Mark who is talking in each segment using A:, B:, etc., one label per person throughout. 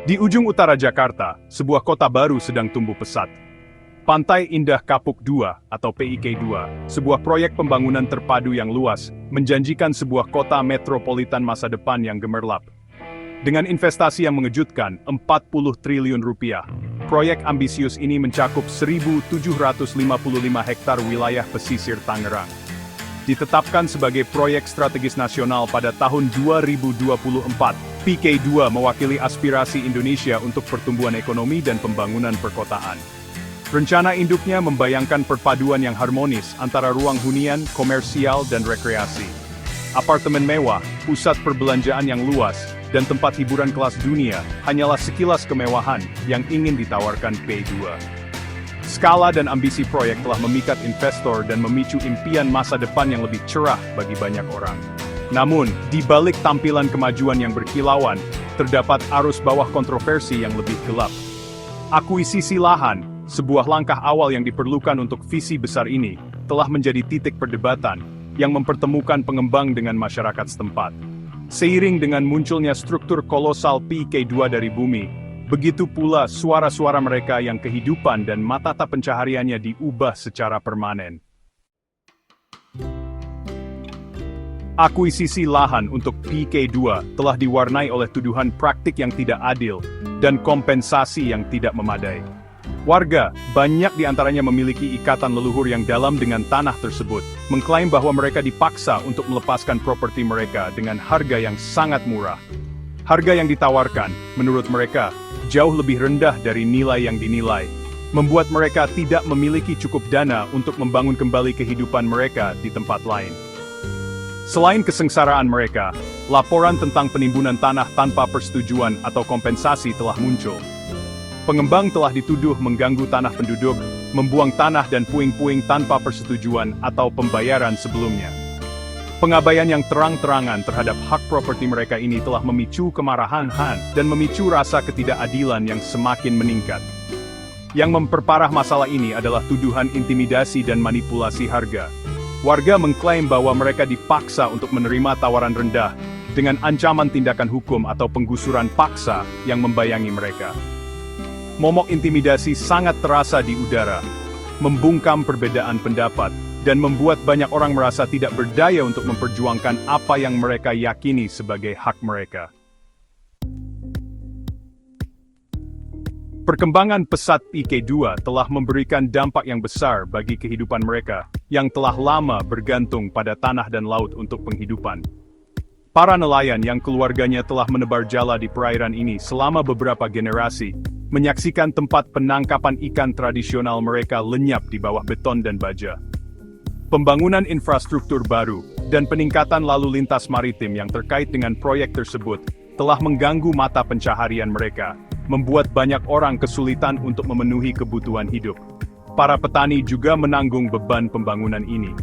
A: Di ujung utara Jakarta, sebuah kota baru sedang tumbuh pesat. Pantai Indah Kapuk II atau PIK II, sebuah proyek pembangunan terpadu yang luas, menjanjikan sebuah kota metropolitan masa depan yang gemerlap. Dengan investasi yang mengejutkan, 40 triliun rupiah, proyek ambisius ini mencakup 1.755 hektar wilayah pesisir Tangerang. Ditetapkan sebagai proyek strategis nasional pada tahun 2024, PIK2 mewakili aspirasi Indonesia untuk pertumbuhan ekonomi dan pembangunan perkotaan. Rencana induknya membayangkan perpaduan yang harmonis antara ruang hunian, komersial, dan rekreasi. Apartemen mewah, pusat perbelanjaan yang luas, dan tempat hiburan kelas dunia hanyalah sekilas kemewahan yang ingin ditawarkan P2. Skala dan ambisi proyek telah memikat investor dan memicu impian masa depan yang lebih cerah bagi banyak orang. Namun, di balik tampilan kemajuan yang berkilauan, terdapat arus bawah kontroversi yang lebih gelap. Akuisisi lahan, sebuah langkah awal yang diperlukan untuk visi besar ini, telah menjadi titik perdebatan yang mempertemukan pengembang dengan masyarakat setempat. Seiring dengan munculnya struktur kolosal PIK2 dari bumi, begitu pula suara-suara mereka yang kehidupan dan mata pencahariannya diubah secara permanen. Akuisisi lahan untuk PIK2 telah diwarnai oleh tuduhan praktik yang tidak adil dan kompensasi yang tidak memadai. Warga, banyak di antaranya memiliki ikatan leluhur yang dalam dengan tanah tersebut, mengklaim bahwa mereka dipaksa untuk melepaskan properti mereka dengan harga yang sangat murah. Harga yang ditawarkan, menurut mereka, jauh lebih rendah dari nilai yang dinilai, membuat mereka tidak memiliki cukup dana untuk membangun kembali kehidupan mereka di tempat lain. Selain kesengsaraan mereka, laporan tentang penimbunan tanah tanpa persetujuan atau kompensasi telah muncul. Pengembang telah dituduh mengganggu tanah penduduk, membuang tanah dan puing-puing tanpa persetujuan atau pembayaran sebelumnya. Pengabaian yang terang-terangan terhadap hak properti mereka ini telah memicu kemarahan dan memicu rasa ketidakadilan yang semakin meningkat. Yang memperparah masalah ini adalah tuduhan intimidasi dan manipulasi harga. Warga mengklaim bahwa mereka dipaksa untuk menerima tawaran rendah dengan ancaman tindakan hukum atau penggusuran paksa yang membayangi mereka. Momok intimidasi sangat terasa di udara, membungkam perbedaan pendapat, dan membuat banyak orang merasa tidak berdaya untuk memperjuangkan apa yang mereka yakini sebagai hak mereka. Perkembangan pesat PIK2 telah memberikan dampak yang besar bagi kehidupan mereka, yang telah lama bergantung pada tanah dan laut untuk penghidupan. Para nelayan yang keluarganya telah menebar jala di perairan ini selama beberapa generasi, menyaksikan tempat penangkapan ikan tradisional mereka lenyap di bawah beton dan baja. Pembangunan infrastruktur baru, dan peningkatan lalu lintas maritim yang terkait dengan proyek tersebut, telah mengganggu mata pencaharian mereka, membuat banyak orang kesulitan untuk memenuhi kebutuhan hidup. Para petani juga menanggung beban pembangunan ini.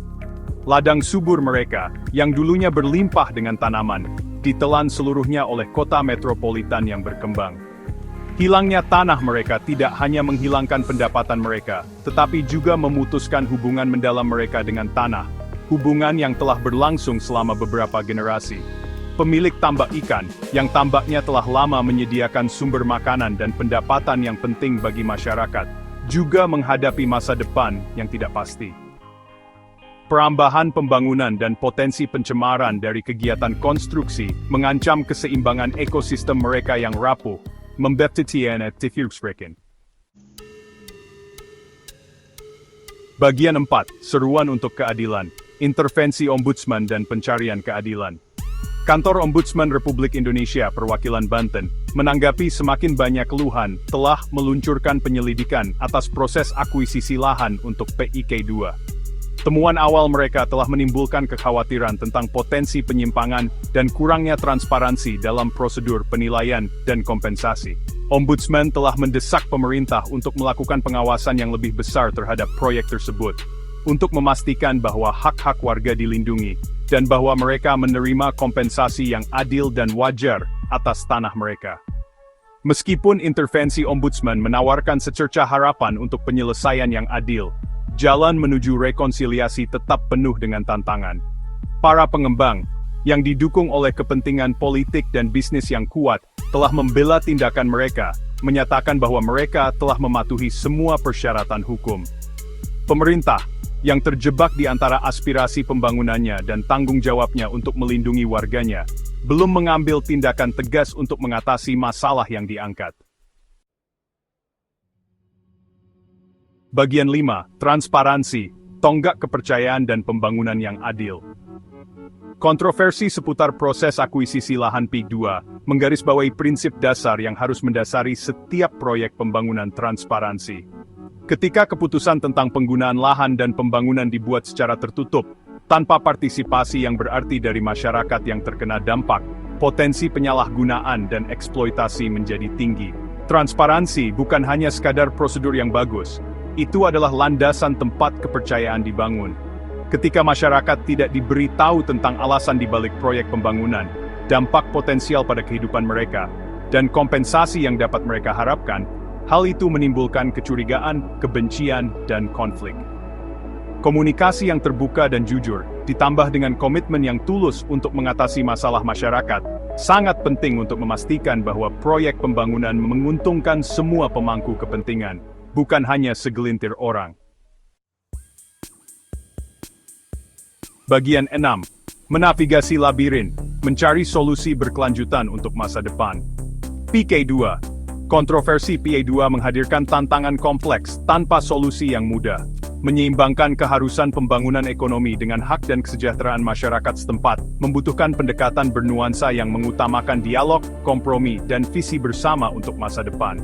A: Ladang subur mereka, yang dulunya berlimpah dengan tanaman, ditelan seluruhnya oleh kota metropolitan yang berkembang. Hilangnya tanah mereka tidak hanya menghilangkan pendapatan mereka, tetapi juga memutuskan hubungan mendalam mereka dengan tanah, hubungan yang telah berlangsung selama beberapa generasi. Pemilik tambak ikan, yang tambaknya telah lama menyediakan sumber makanan dan pendapatan yang penting bagi masyarakat, juga menghadapi masa depan yang tidak pasti. Perambahan pembangunan dan potensi pencemaran dari kegiatan konstruksi mengancam keseimbangan ekosistem mereka yang rapuh, membebtitian at tifirkspreken. Bagian 4, seruan untuk keadilan, intervensi ombudsman dan pencarian keadilan. Kantor Ombudsman Republik Indonesia Perwakilan Banten, menanggapi semakin banyak keluhan, telah meluncurkan penyelidikan atas proses akuisisi lahan untuk PIK2. Temuan awal mereka telah menimbulkan kekhawatiran tentang potensi penyimpangan dan kurangnya transparansi dalam prosedur penilaian dan kompensasi. Ombudsman telah mendesak pemerintah untuk melakukan pengawasan yang lebih besar terhadap proyek tersebut, untuk memastikan bahwa hak-hak warga dilindungi, dan bahwa mereka menerima kompensasi yang adil dan wajar atas tanah mereka. Meskipun intervensi ombudsman menawarkan secerca harapan untuk penyelesaian yang adil, jalan menuju rekonsiliasi tetap penuh dengan tantangan. Para pengembang, yang didukung oleh kepentingan politik dan bisnis yang kuat, telah membela tindakan mereka, menyatakan bahwa mereka telah mematuhi semua persyaratan hukum. Pemerintah, yang terjebak di antara aspirasi pembangunannya dan tanggung jawabnya untuk melindungi warganya, belum mengambil tindakan tegas untuk mengatasi masalah yang diangkat. Bagian 5. Transparansi, tonggak kepercayaan dan pembangunan yang adil. Kontroversi seputar proses akuisisi lahan PIK 2 menggarisbawahi prinsip dasar yang harus mendasari setiap proyek pembangunan transparansi. Ketika keputusan tentang penggunaan lahan dan pembangunan dibuat secara tertutup, tanpa partisipasi yang berarti dari masyarakat yang terkena dampak, potensi penyalahgunaan dan eksploitasi menjadi tinggi. Transparansi bukan hanya sekadar prosedur yang bagus, itu adalah landasan tempat kepercayaan dibangun. Ketika masyarakat tidak diberi tahu tentang alasan dibalik proyek pembangunan, dampak potensial pada kehidupan mereka, dan kompensasi yang dapat mereka harapkan, hal itu menimbulkan kecurigaan, kebencian, dan konflik. Komunikasi yang terbuka dan jujur, ditambah dengan komitmen yang tulus untuk mengatasi masalah masyarakat, sangat penting untuk memastikan bahwa proyek pembangunan menguntungkan semua pemangku kepentingan, bukan hanya segelintir orang. Bagian 6. Menavigasi labirin, mencari solusi berkelanjutan untuk masa depan. PK 2. Kontroversi PA 2 menghadirkan tantangan kompleks tanpa solusi yang mudah, menyeimbangkan keharusan pembangunan ekonomi dengan hak dan kesejahteraan masyarakat setempat, membutuhkan pendekatan bernuansa yang mengutamakan dialog, kompromi, dan visi bersama untuk masa depan.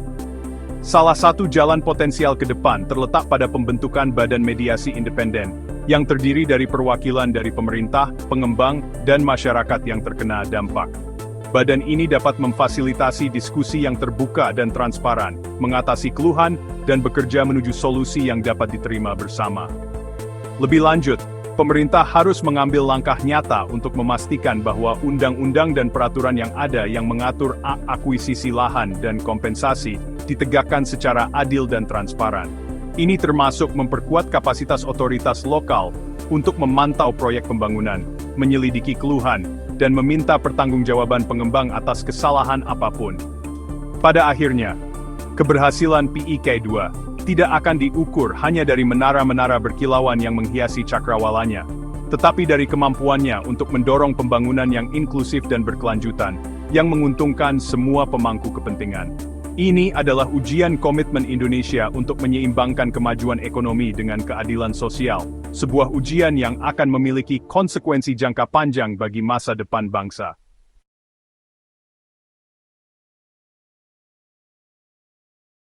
A: Salah satu jalan potensial ke depan terletak pada pembentukan badan mediasi independen, yang terdiri dari perwakilan dari pemerintah, pengembang, dan masyarakat yang terkena dampak. Badan ini dapat memfasilitasi diskusi yang terbuka dan transparan, mengatasi keluhan, dan bekerja menuju solusi yang dapat diterima bersama. Lebih lanjut, pemerintah harus mengambil langkah nyata untuk memastikan bahwa undang-undang dan peraturan yang ada yang mengatur akuisisi lahan dan kompensasi ditegakkan secara adil dan transparan. Ini termasuk memperkuat kapasitas otoritas lokal untuk memantau proyek pembangunan, menyelidiki keluhan, dan meminta pertanggungjawaban pengembang atas kesalahan apapun. Pada akhirnya, keberhasilan PIK 2 tidak akan diukur hanya dari menara-menara berkilauan yang menghiasi cakrawalanya, tetapi dari kemampuannya untuk mendorong pembangunan yang inklusif dan berkelanjutan, yang menguntungkan semua pemangku kepentingan. Ini adalah ujian komitmen Indonesia untuk menyeimbangkan kemajuan ekonomi dengan keadilan sosial, sebuah ujian yang akan memiliki konsekuensi jangka panjang bagi masa depan bangsa.